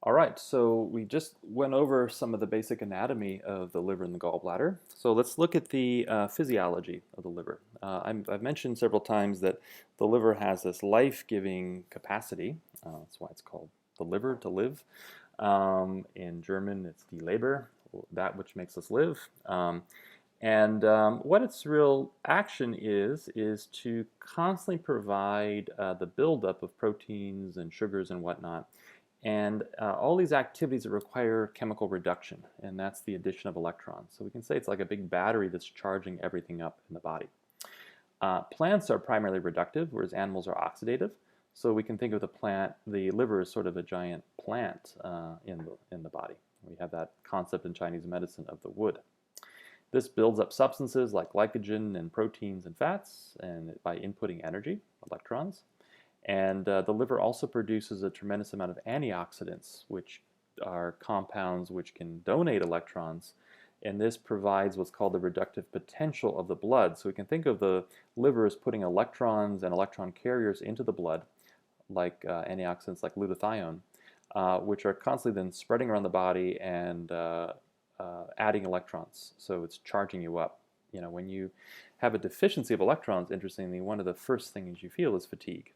All right, so we just went over some of the basic anatomy of the liver and the gallbladder. So let's look at the physiology of the liver. I've mentioned several times that the liver has this life-giving capacity. That's why it's called the liver, to live. In German, it's die Leber, that which makes us live. And what its real action is to constantly provide the buildup of proteins and sugars and whatnot, and all these activities that require chemical reduction, and that's the addition of electrons. So we can say it's like a big battery that's charging everything up in the body. Plants are primarily reductive, whereas animals are oxidative. So we can think of the liver as sort of a giant plant in the body. We have that concept in Chinese medicine of the wood. This builds up substances like glycogen and proteins and fats, and by inputting energy, electrons. And the liver also produces a tremendous amount of antioxidants, which are compounds which can donate electrons. And this provides what's called the reductive potential of the blood. So we can think of the liver as putting electrons and electron carriers into the blood, like antioxidants like glutathione, which are constantly then spreading around the body and adding electrons. So it's charging you up. You know, when you have a deficiency of electrons, interestingly, one of the first things you feel is fatigue.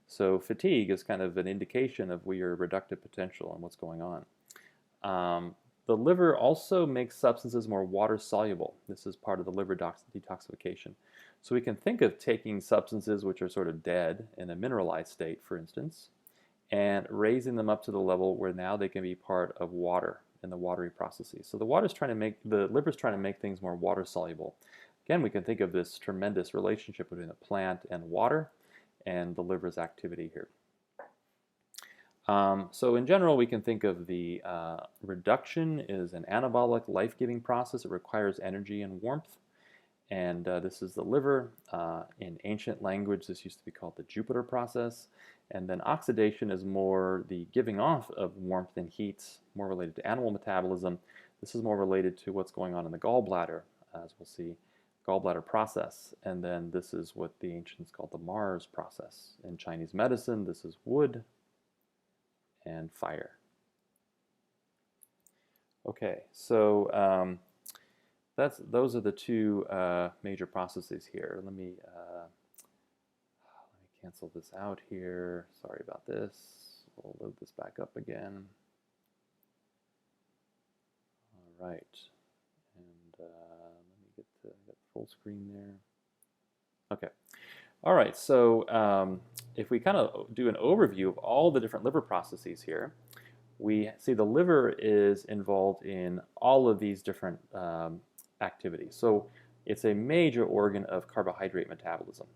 So fatigue is kind of an indication of your reductive potential and what's going on. The liver also makes substances more water soluble. This is part of the liver detoxification. So we can think of taking substances which are sort of dead in a mineralized state, for instance, and raising them up to the level where now they can be part of water in the watery processes. So the liver's trying to make things more water soluble. Again, we can think of this tremendous relationship between the plant and water and the liver's activity here. So in general, we can think of the reduction as an anabolic, life-giving process. It requires energy and warmth. And this is the liver. In ancient language, this used to be called the Jupiter process. And then oxidation is more the giving off of warmth and heat, more related to animal metabolism. This is more related to what's going on in the gallbladder, as we'll see, gallbladder process. And then this is what the ancients called the Mars process. In Chinese medicine, this is wood and fire. Okay, so those are the two major processes here. Let me cancel this out here. Sorry about this. We'll load this back up again. All right, and let me get full screen there. Okay. All right, so if we kind of do an overview of all the different liver processes here, we see the liver is involved in all of these different activities. So it's a major organ of carbohydrate metabolism.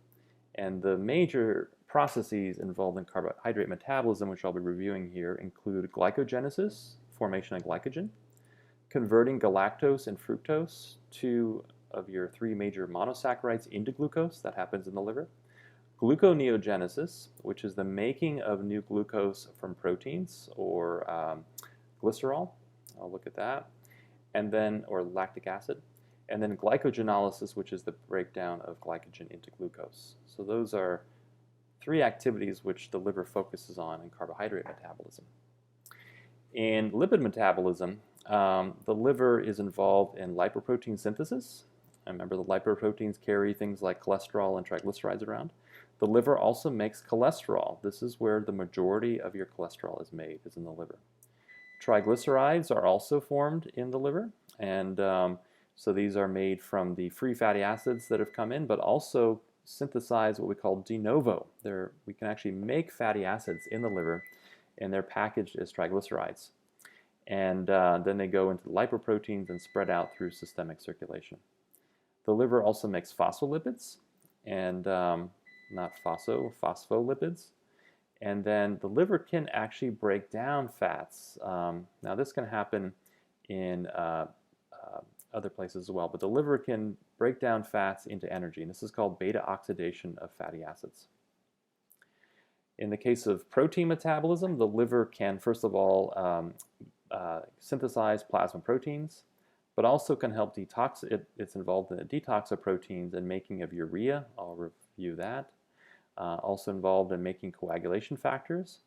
And the major processes involved in carbohydrate metabolism, which I'll be reviewing here, include glycogenesis, formation of glycogen, converting galactose and fructose, two of your three major monosaccharides, into glucose. That happens in the liver. Gluconeogenesis, which is the making of new glucose from proteins or glycerol. I'll look at that. And then, or lactic acid. And then glycogenolysis, which is the breakdown of glycogen into glucose. So those are three activities which the liver focuses on in carbohydrate metabolism. In lipid metabolism, the liver is involved in lipoprotein synthesis. Remember, the lipoproteins carry things like cholesterol and triglycerides around. The liver also makes cholesterol. This is where the majority of your cholesterol is made, is in the liver. Triglycerides are also formed in the liver, and so these are made from the free fatty acids that have come in, but also synthesize what we call de novo. We can actually make fatty acids in the liver, and they're packaged as triglycerides. And then they go into the lipoproteins and spread out through systemic circulation. The liver also makes phospholipids, and not phospholipids. And then the liver can actually break down fats. Now this can happen in other places as well, but the liver can break down fats into energy, and this is called beta oxidation of fatty acids. In the case of protein metabolism, the liver can first of all synthesize plasma proteins, but also can help detox. It's involved in the detox of proteins and making of urea. I'll review that. Also involved in making coagulation factors,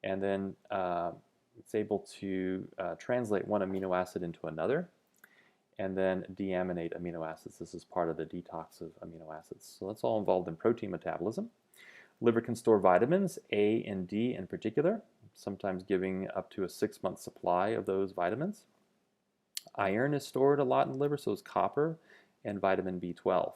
and then It's able to translate one amino acid into another and then deaminate amino acids. This is part of the detox of amino acids. So that's all involved in protein metabolism. Liver can store vitamins, A and D in particular, sometimes giving up to a 6-month supply of those vitamins. Iron is stored a lot in the liver, so is copper and vitamin B12.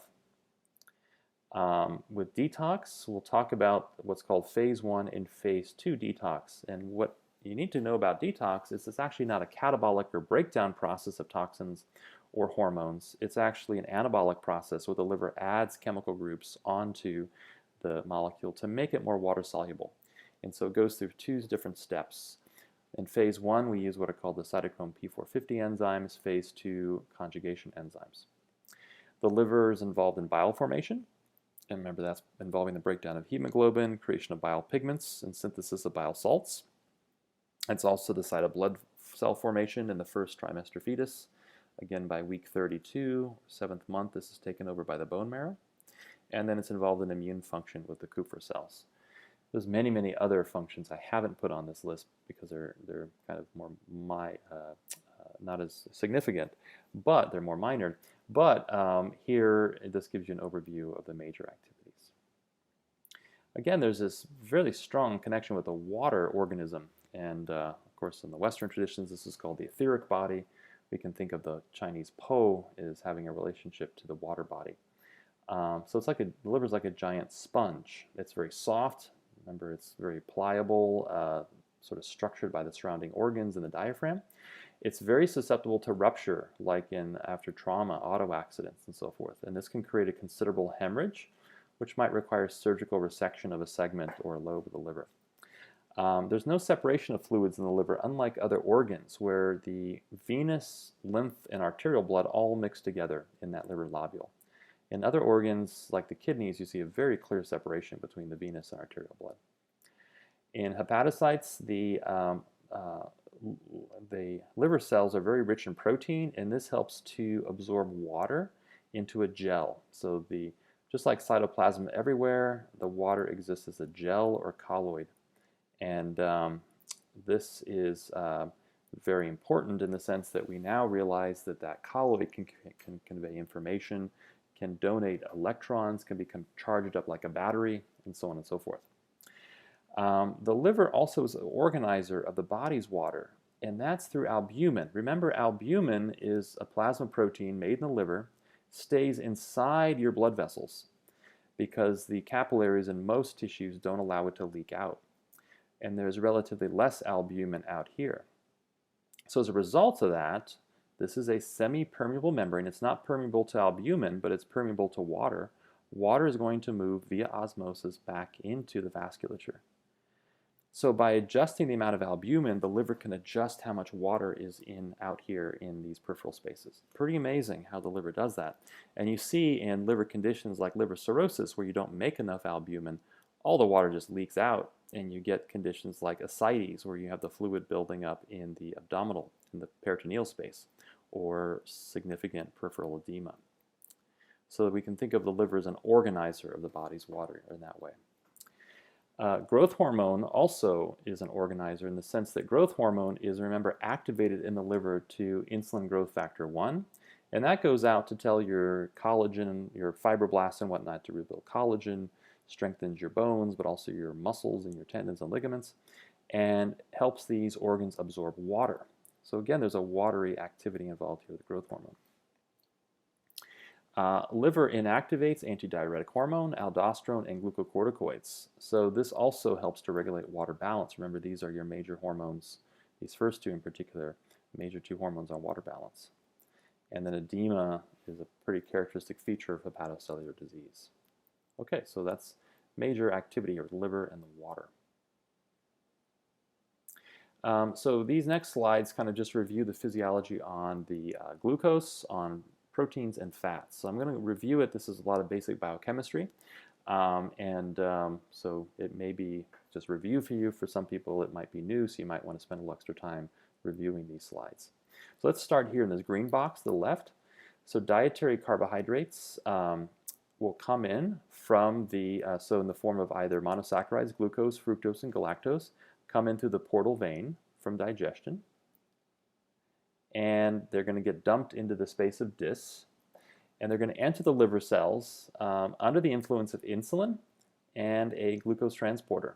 With detox, we'll talk about what's called phase 1 and phase 2 detox. And what you need to know about detox is it's actually not a catabolic or breakdown process of toxins or hormones. It's actually an anabolic process where the liver adds chemical groups onto the molecule to make it more water soluble. And so it goes through 2 different steps. In phase 1, we use what are called the cytochrome P450 enzymes, phase 2 conjugation enzymes. The liver is involved in bile formation. And remember, that's involving the breakdown of hemoglobin, creation of bile pigments, and synthesis of bile salts. It's also the site of blood cell formation in the first trimester fetus. Again, by week 32, 7th month, this is taken over by the bone marrow. And then it's involved in immune function with the Kupffer cells. There's many, many other functions I haven't put on this list because they're kind of more not as significant, but they're more minor. But here, this gives you an overview of the major activities. Again, there's this really strong connection with the water organism. And of course, in the Western traditions, this is called the etheric body. We can think of the Chinese Po as having a relationship to the water body. So it's like the liver's like a giant sponge. It's very soft. Remember, it's very pliable, sort of structured by the surrounding organs and the diaphragm. It's very susceptible to rupture, like after trauma, auto accidents, and so forth. And this can create a considerable hemorrhage, which might require surgical resection of a segment or a lobe of the liver. There's no separation of fluids in the liver, unlike other organs, where the venous, lymph, and arterial blood all mix together in that liver lobule. In other organs, like the kidneys, you see a very clear separation between the venous and arterial blood. In hepatocytes, the liver cells are very rich in protein, and this helps to absorb water into a gel. So just like cytoplasm everywhere, the water exists as a gel or colloid. And this is very important in the sense that we now realize that colloid can convey information, can donate electrons, can become charged up like a battery, and so on and so forth. The liver also is an organizer of the body's water, and that's through albumin. Remember, albumin is a plasma protein made in the liver, stays inside your blood vessels because the capillaries in most tissues don't allow it to leak out. And there's relatively less albumin out here. So as a result of that, this is a semi-permeable membrane. It's not permeable to albumin, but it's permeable to water. Water is going to move via osmosis back into the vasculature. So by adjusting the amount of albumin, the liver can adjust how much water is out here in these peripheral spaces. Pretty amazing how the liver does that. And you see in liver conditions like liver cirrhosis, where you don't make enough albumin, all the water just leaks out, and you get conditions like ascites, where you have the fluid building up in the abdominal, in the peritoneal space, or significant peripheral edema. So that we can think of the liver as an organizer of the body's water in that way. Growth hormone also is an organizer in the sense that growth hormone is, remember, activated in the liver to insulin growth factor 1, and that goes out to tell your collagen, your fibroblasts and whatnot to rebuild collagen, strengthens your bones, but also your muscles and your tendons and ligaments, and helps these organs absorb water. So again, there's a watery activity involved here with growth hormone. Liver inactivates antidiuretic hormone, aldosterone, and glucocorticoids. So this also helps to regulate water balance. Remember, these are your major hormones, these first two in particular, major 2 hormones on water balance. And then edema is a pretty characteristic feature of hepatocellular disease. Okay, so that's major activity here with the liver and the water. So these next slides kind of just review the physiology on the glucose, on proteins and fats. So I'm going to review it. This is a lot of basic biochemistry, so it may be just review for you. For some people it might be new, so you might want to spend a little extra time reviewing these slides. So let's start here in this green box to the left. So dietary carbohydrates will come in from so in the form of either monosaccharides, glucose, fructose, and galactose, come in through the portal vein from digestion, and they're going to get dumped into the space of Dis, and they're going to enter the liver cells under the influence of insulin and a glucose transporter.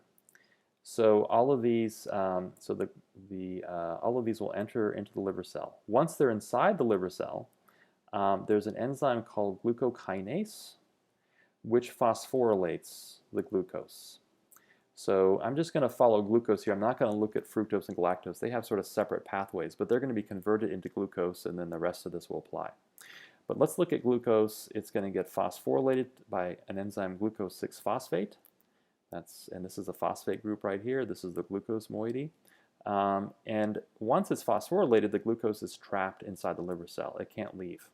So all of these, all of these will enter into the liver cell. Once they're inside the liver cell, there's an enzyme called glucokinase, which phosphorylates the glucose. So I'm just going to follow glucose here. I'm not going to look at fructose and galactose. They have sort of separate pathways, but they're going to be converted into glucose, and then the rest of this will apply. But let's look at glucose. It's going to get phosphorylated by an enzyme glucose 6-phosphate. And this is a phosphate group right here. This is the glucose moiety. And once it's phosphorylated, the glucose is trapped inside the liver cell. It can't leave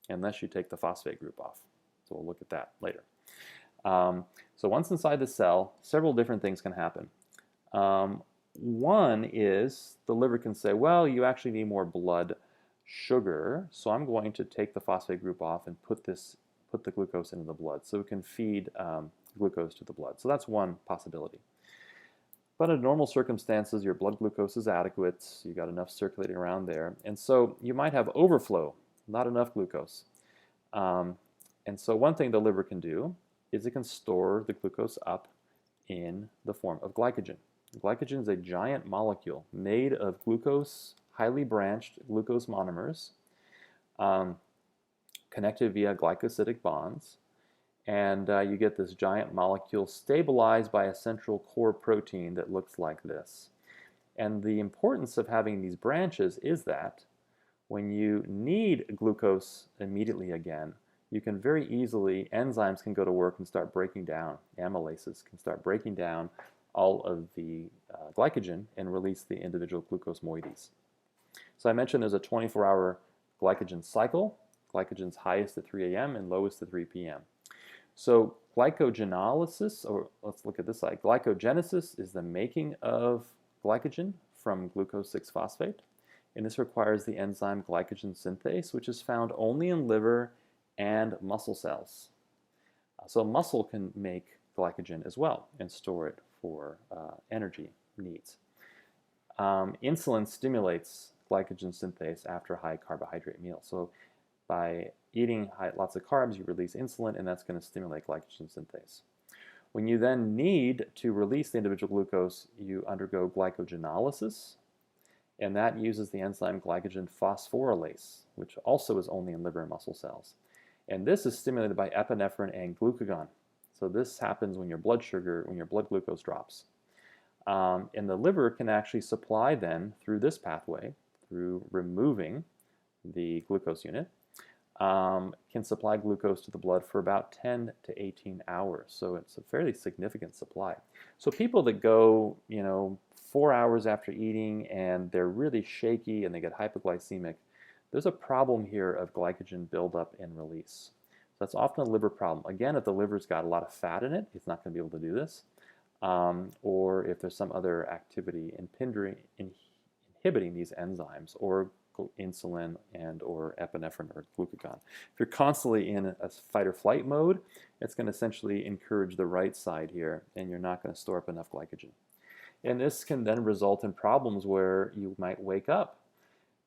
unless you take the phosphate group off. So we'll look at that later. So once inside the cell, several different things can happen. One is the liver can say, well, you actually need more blood sugar, so I'm going to take the phosphate group off and put the glucose into the blood so it can feed glucose to the blood. So that's one possibility. But in normal circumstances, your blood glucose is adequate. You got enough circulating around there. And so you might have overflow, not enough glucose. And so one thing the liver can do is it can store the glucose up in the form of glycogen. Glycogen is a giant molecule made of glucose, highly branched glucose monomers, connected via glycosidic bonds. And you get this giant molecule stabilized by a central core protein that looks like this. And the importance of having these branches is that when you need glucose immediately again, you can very easily, enzymes can go to work and start breaking down, amylases can start breaking down all of the glycogen and release the individual glucose moieties. So I mentioned there's a 24-hour glycogen cycle. Glycogen's highest at 3 a.m. and lowest at 3 p.m. So glycogenolysis, or let's look at this side. Glycogenesis is the making of glycogen from glucose 6-phosphate, and this requires the enzyme glycogen synthase, which is found only in liver and muscle cells. So muscle can make glycogen as well and store it for energy needs. Insulin stimulates glycogen synthase after a high carbohydrate meal. So by eating lots of carbs, you release insulin, and that's going to stimulate glycogen synthase. When you then need to release the individual glucose, you undergo glycogenolysis, and that uses the enzyme glycogen phosphorylase, which also is only in liver and muscle cells. And this is stimulated by epinephrine and glucagon. So this happens when your blood glucose drops. And the liver can actually supply then, through this pathway, through removing the glucose unit, can supply glucose to the blood for about 10 to 18 hours. So it's a fairly significant supply. So people that go, 4 hours after eating and they're really shaky and they get hypoglycemic, there's a problem here of glycogen buildup and release. So that's often a liver problem. Again, if the liver's got a lot of fat in it, it's not going to be able to do this. Or if there's some other activity inhibiting these enzymes, or insulin and or epinephrine or glucagon. If you're constantly in a fight or flight mode, it's going to essentially encourage the right side here, and you're not going to store up enough glycogen. And this can then result in problems where you might wake up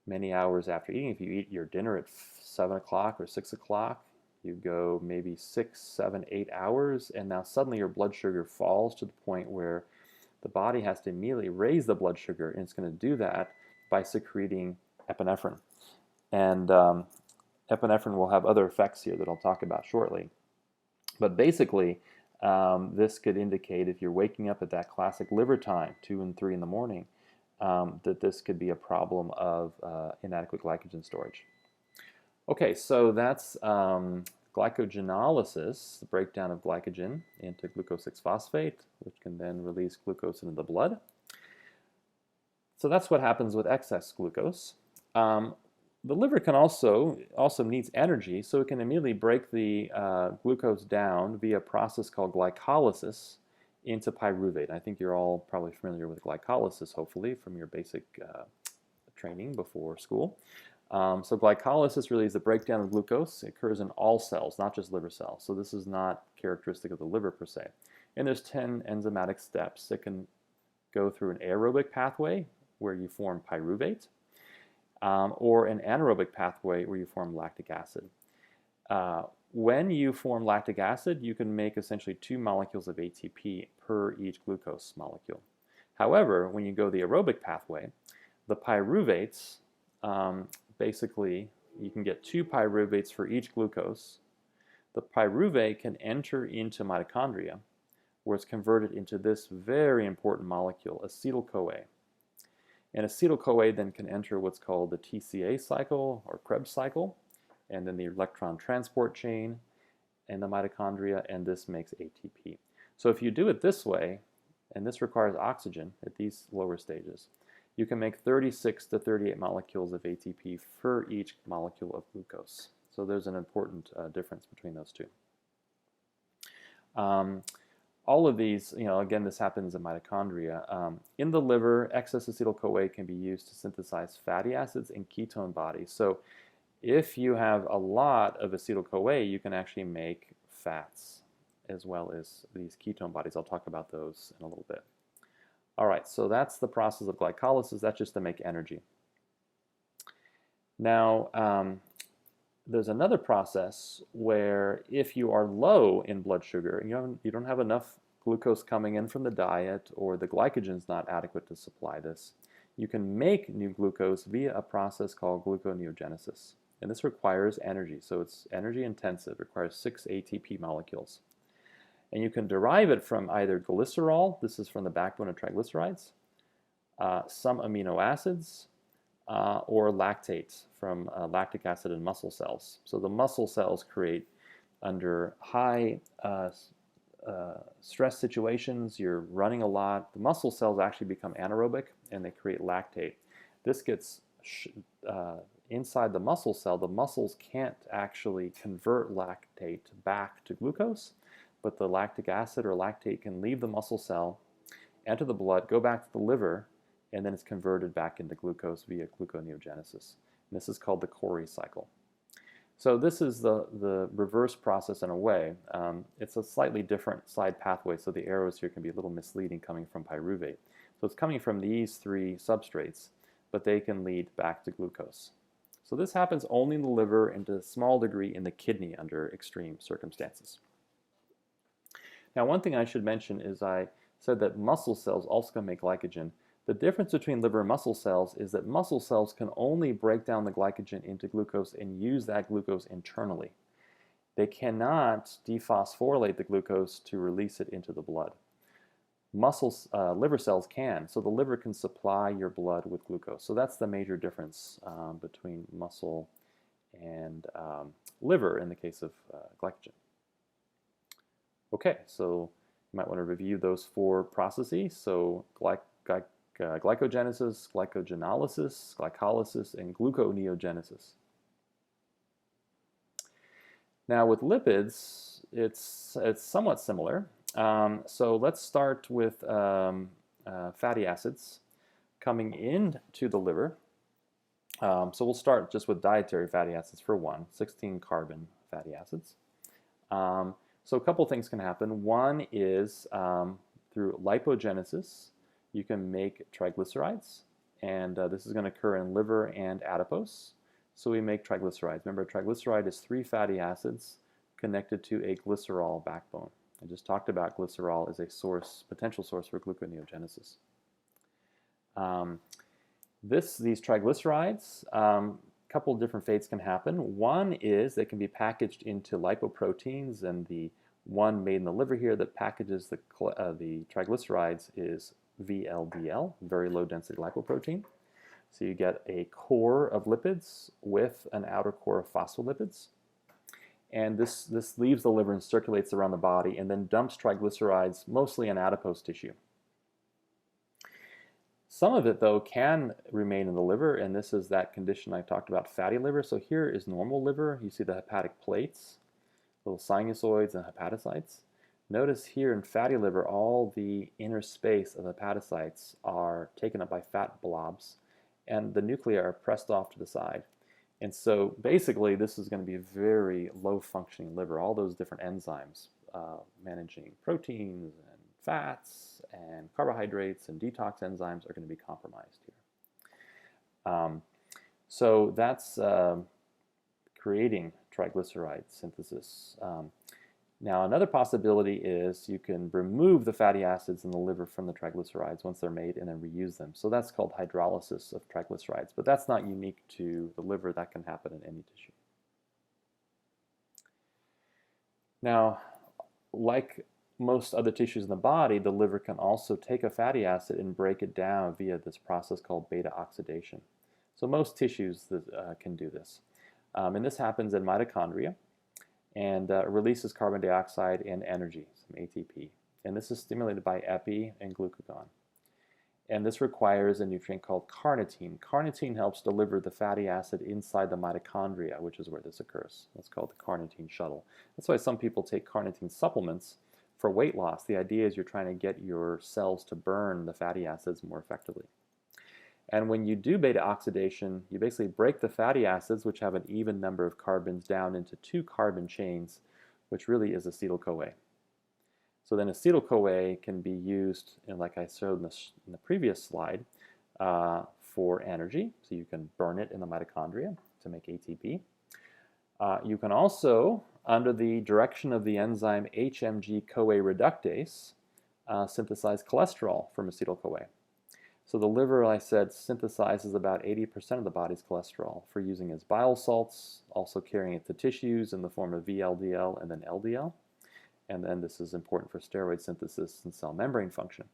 many hours after eating. If you eat your dinner at 7 o'clock or 6 o'clock, you go maybe 6, 7, 8 hours, and now suddenly your blood sugar falls to the point where the body has to immediately raise the blood sugar, and it's going to do that by secreting epinephrine. And epinephrine will have other effects here that I'll talk about shortly. But basically, this could indicate, if you're waking up at that classic liver time, 2 and 3 in the morning, that this could be a problem of inadequate glycogen storage. Okay, so that's glycogenolysis, the breakdown of glycogen into glucose 6-phosphate, which can then release glucose into the blood. So that's what happens with excess glucose. The liver can also needs energy, so it can immediately break the glucose down via a process called glycolysis into pyruvate. I think you're all probably familiar with glycolysis, hopefully, from your basic training before school. So glycolysis really is the breakdown of glucose. It occurs in all cells, not just liver cells. So this is not characteristic of the liver per se. And there's 10 enzymatic steps that can go through an aerobic pathway, where you form pyruvate, or an anaerobic pathway where you form lactic acid. When you form lactic acid, you can make essentially 2 molecules of ATP per each glucose molecule. However, when you go the aerobic pathway, the pyruvates, basically, you can get 2 pyruvates for each glucose. The pyruvate can enter into mitochondria, where it's converted into this very important molecule, acetyl-CoA. And acetyl-CoA then can enter what's called the Tca cycle or Krebs cycle, and then the electron transport chain and the mitochondria, and this makes ATP. So if you do it this way, and this requires oxygen at these lower stages, you can make 36 to 38 molecules of ATP for each molecule of glucose. So there's an important difference between those two. All of these, again, this happens in mitochondria. In the liver, excess acetyl-CoA can be used to synthesize fatty acids and ketone bodies. So if you have a lot of acetyl-CoA, you can actually make fats as well as these ketone bodies. I'll talk about those in a little bit. All right, so that's the process of glycolysis. That's just to make energy. Now, there's another process where if you are low in blood sugar, you don't have enough glucose coming in from the diet, or the glycogen is not adequate to supply this, you can make new glucose via a process called gluconeogenesis. And this requires energy, so it's energy intensive. It requires 6 ATP molecules. And you can derive it from either glycerol, this is from the backbone of triglycerides, some amino acids, or lactate from lactic acid in muscle cells. So the muscle cells create, under high stress situations, you're running a lot, the muscle cells actually become anaerobic and they create lactate. This gets inside the muscle cell. The muscles can't actually convert lactate back to glucose, but the lactic acid or lactate can leave the muscle cell, enter the blood, go back to the liver, and then it's converted back into glucose via gluconeogenesis. And this is called the Cory Cycle. So this is the reverse process in a way. It's a slightly different side pathway, so the arrows here can be a little misleading coming from pyruvate. So it's coming from these 3 substrates, but they can lead back to glucose. So this happens only in the liver and to a small degree in the kidney under extreme circumstances. Now, one thing I should mention is I said that muscle cells also can make glycogen. The difference between liver and muscle cells is that muscle cells can only break down the glycogen into glucose and use that glucose internally. They cannot dephosphorylate the glucose to release it into the blood. Liver cells can, so the liver can supply your blood with glucose. So that's the major difference between muscle and liver in the case of glycogen. Okay, so you might want to review those 4 processes. So glycogenesis, glycogenolysis, glycolysis, and gluconeogenesis. Now with lipids, it's somewhat similar. So let's start with fatty acids coming into the liver. So we'll start just with dietary fatty acids for 16 carbon fatty acids. So a couple things can happen. One is through lipogenesis, you can make triglycerides, and this is going to occur in liver and adipose. So we make triglycerides. Remember, a triglyceride is 3 fatty acids connected to a glycerol backbone. I just talked about glycerol as a potential source for gluconeogenesis. These triglycerides, couple of different fates can happen. One is they can be packaged into lipoproteins, and the one made in the liver here that packages the triglycerides is VLDL, very low density lipoprotein. So you get a core of lipids with an outer core of phospholipids. And this leaves the liver and circulates around the body and then dumps triglycerides mostly in adipose tissue. Some of it, though, can remain in the liver, and this is that condition I talked about, fatty liver. So here is normal liver. You see the hepatic plates, little sinusoids and hepatocytes. Notice here in fatty liver, all the inner space of hepatocytes are taken up by fat blobs, and the nuclei are pressed off to the side. And so basically, this is going to be a very low-functioning liver. All those different enzymes managing proteins and fats and carbohydrates and detox enzymes are going to be compromised here. So that's creating triglyceride synthesis. Now, another possibility is you can remove the fatty acids in the liver from the triglycerides once they're made and then reuse them. So that's called hydrolysis of triglycerides, but that's not unique to the liver. That can happen in any tissue. Now, like most other tissues in the body, the liver can also take a fatty acid and break it down via this process called beta oxidation. So most tissues can do this. And this happens in mitochondria and releases carbon dioxide and energy, some ATP. And this is stimulated by epi and glucagon. And this requires a nutrient called carnitine. Carnitine helps deliver the fatty acid inside the mitochondria, which is where this occurs. That's called the carnitine shuttle. That's why some people take carnitine supplements for weight loss. The idea is you're trying to get your cells to burn the fatty acids more effectively. And when you do beta oxidation, you basically break the fatty acids, which have an even number of carbons, down into 2 carbon chains, which really is acetyl-CoA. So then acetyl-CoA can be used, like I showed in the previous slide, for energy. So you can burn it in the mitochondria to make ATP. You can also, under the direction of the enzyme HMG-CoA reductase, synthesize cholesterol from acetyl-CoA. So the liver, I said, synthesizes about 80% of the body's cholesterol for using as bile salts, also carrying it to tissues in the form of VLDL and then LDL. And then this is important for steroid synthesis and cell membrane function.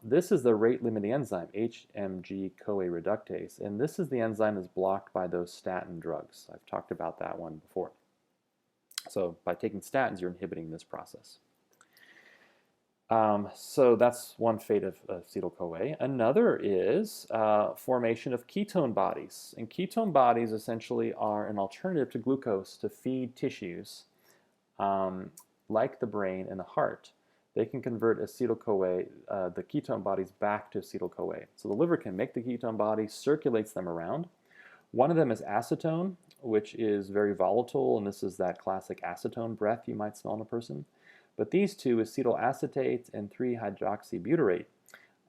This is the rate-limiting enzyme, HMG-CoA reductase, and this is the enzyme that's blocked by those statin drugs. I've talked about that one before. So by taking statins, you're inhibiting this process. So that's one fate of acetyl-CoA. Another is formation of ketone bodies. And ketone bodies essentially are an alternative to glucose to feed tissues like the brain and the heart. They can convert acetyl-CoA, the ketone bodies, back to acetyl-CoA. So the liver can make the ketone bodies, circulates them around. One of them is acetone, which is very volatile, and this is that classic acetone breath you might smell in a person. But these two, acetyl acetate and 3-hydroxybutyrate,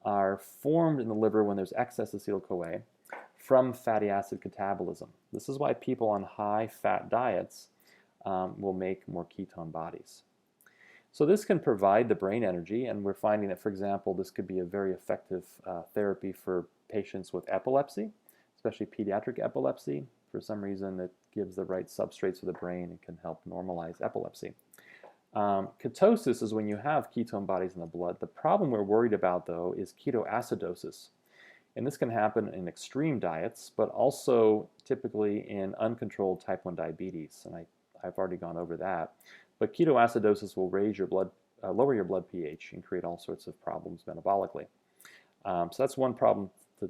are formed in the liver when there's excess acetyl-CoA from fatty acid catabolism. This is why people on high-fat diets will make more ketone bodies. So this can provide the brain energy, and we're finding that, for example, this could be a very effective therapy for patients with epilepsy, especially pediatric epilepsy. For some reason, it gives the right substrates for the brain and can help normalize epilepsy. Ketosis is when you have ketone bodies in the blood. The problem we're worried about, though, is ketoacidosis. And this can happen in extreme diets, but also typically in uncontrolled type 1 diabetes. And I've already gone over that. But ketoacidosis will raise your blood, lower your blood pH and create all sorts of problems metabolically. So that's one problem to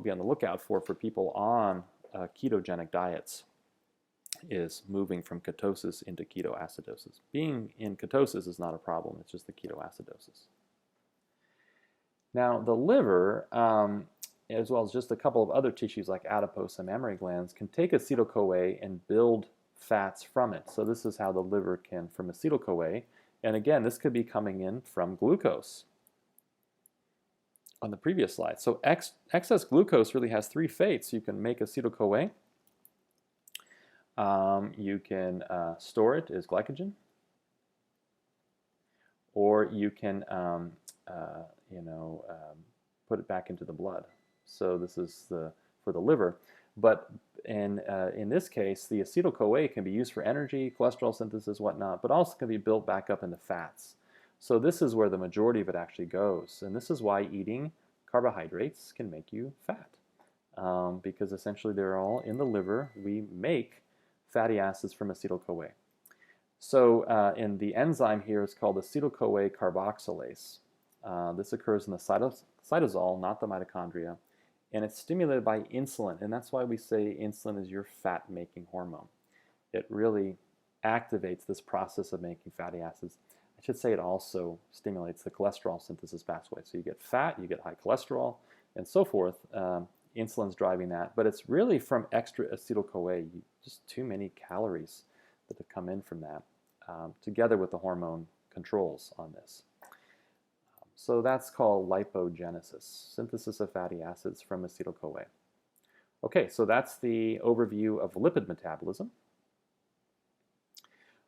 be on the lookout for people on ketogenic diets, is moving from ketosis into ketoacidosis. Being in ketosis is not a problem, it's just the ketoacidosis. Now, the liver, as well as just a couple of other tissues like adipose and mammary glands, can take acetyl-CoA and build fats from it. So this is how the liver can, from acetyl-CoA, and again, this could be coming in from glucose on the previous slide. So excess glucose really has 3 fates. You can make acetyl-CoA, you can store it as glycogen, or you can put it back into the blood. So this is for the liver. But in this case, the acetyl-CoA can be used for energy, cholesterol synthesis, whatnot, but also can be built back up into fats. So this is where the majority of it actually goes. And this is why eating carbohydrates can make you fat. Because essentially they're all in the liver. We make fatty acids from acetyl-CoA. So in the enzyme here is called acetyl-CoA carboxylase. This occurs in the cytosol, not the mitochondria, and it's stimulated by insulin, and that's why we say insulin is your fat-making hormone. It really activates this process of making fatty acids. I should say it also stimulates the cholesterol synthesis pathway. So you get fat, you get high cholesterol, and so forth. Insulin's driving that, but it's really from extra acetyl-CoA, just too many calories that have come in from that, together with the hormone controls on this. So that's called lipogenesis, synthesis of fatty acids from acetyl-CoA. Okay, so that's the overview of lipid metabolism.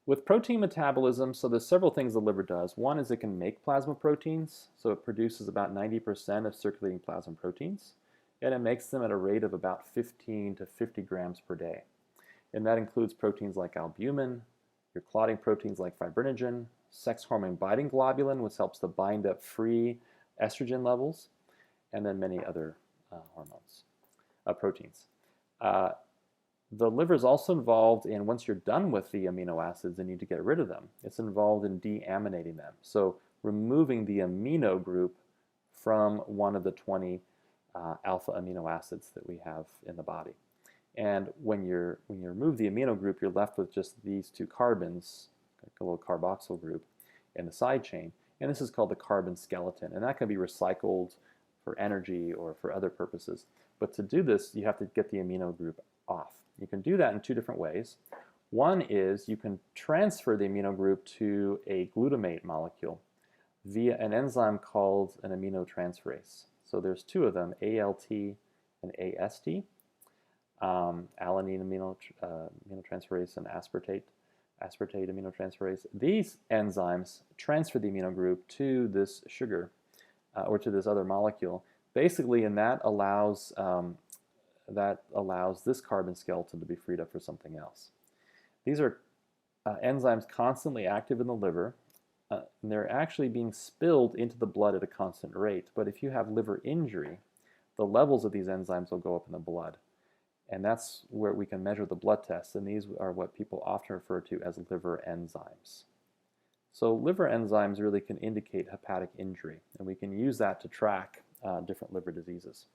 With protein metabolism, so there's several things the liver does. One is it can make plasma proteins, so it produces about 90% of circulating plasma proteins, and it makes them at a rate of about 15 to 50 grams per day. And that includes proteins like albumin, your clotting proteins like fibrinogen, sex hormone binding globulin, which helps to bind up free estrogen levels, and then many other proteins. The liver is also involved in, once you're done with the amino acids and need to get rid of them, it's involved in deaminating them. So removing the amino group from one of the 20 alpha amino acids that we have in the body. And when you remove the amino group, you're left with just these two carbons, like a little carboxyl group in the side chain. And this is called the carbon skeleton. And that can be recycled for energy or for other purposes. But to do this, you have to get the amino group off. You can do that in two different ways. One is you can transfer the amino group to a glutamate molecule via an enzyme called an aminotransferase. So there's two of them, ALT and AST, alanine aminotransferase and aspartate aminotransferase. These enzymes transfer the amino group to this sugar or to this other molecule, basically, and that allows this carbon skeleton to be freed up for something else. These are enzymes constantly active in the liver, and they're actually being spilled into the blood at a constant rate. But if you have liver injury, the levels of these enzymes will go up in the blood. And that's where we can measure the blood tests, and these are what people often refer to as liver enzymes. So liver enzymes really can indicate hepatic injury, and we can use that to track different liver diseases.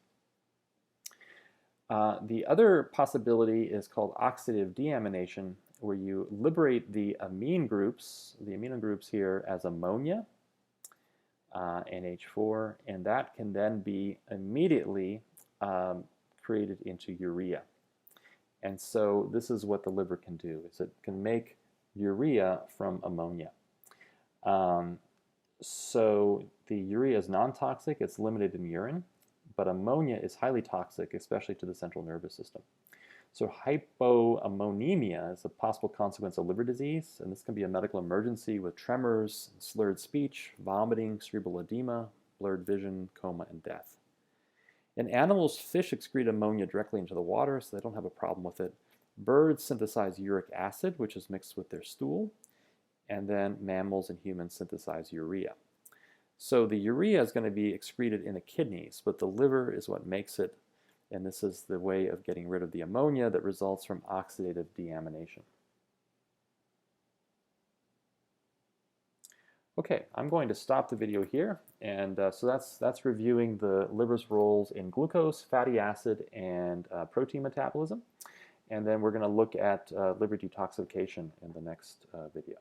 The other possibility is called oxidative deamination, where you liberate the amino groups here as ammonia, NH4, and that can then be immediately created into urea. And so this is what the liver can do, is it can make urea from ammonia. So the urea is non-toxic, it's limited in urine, but ammonia is highly toxic, especially to the central nervous system. So hypoammonemia is a possible consequence of liver disease, and this can be a medical emergency with tremors, slurred speech, vomiting, cerebral edema, blurred vision, coma, and death. In animals, fish excrete ammonia directly into the water, so they don't have a problem with it. Birds synthesize uric acid, which is mixed with their stool, and then mammals and humans synthesize urea. So the urea is going to be excreted in the kidneys, but the liver is what makes it, and this is the way of getting rid of the ammonia that results from oxidative deamination. Okay, I'm going to stop the video here, and so that's reviewing the liver's roles in glucose, fatty acid, and protein metabolism. And then we're going to look at liver detoxification in the next video.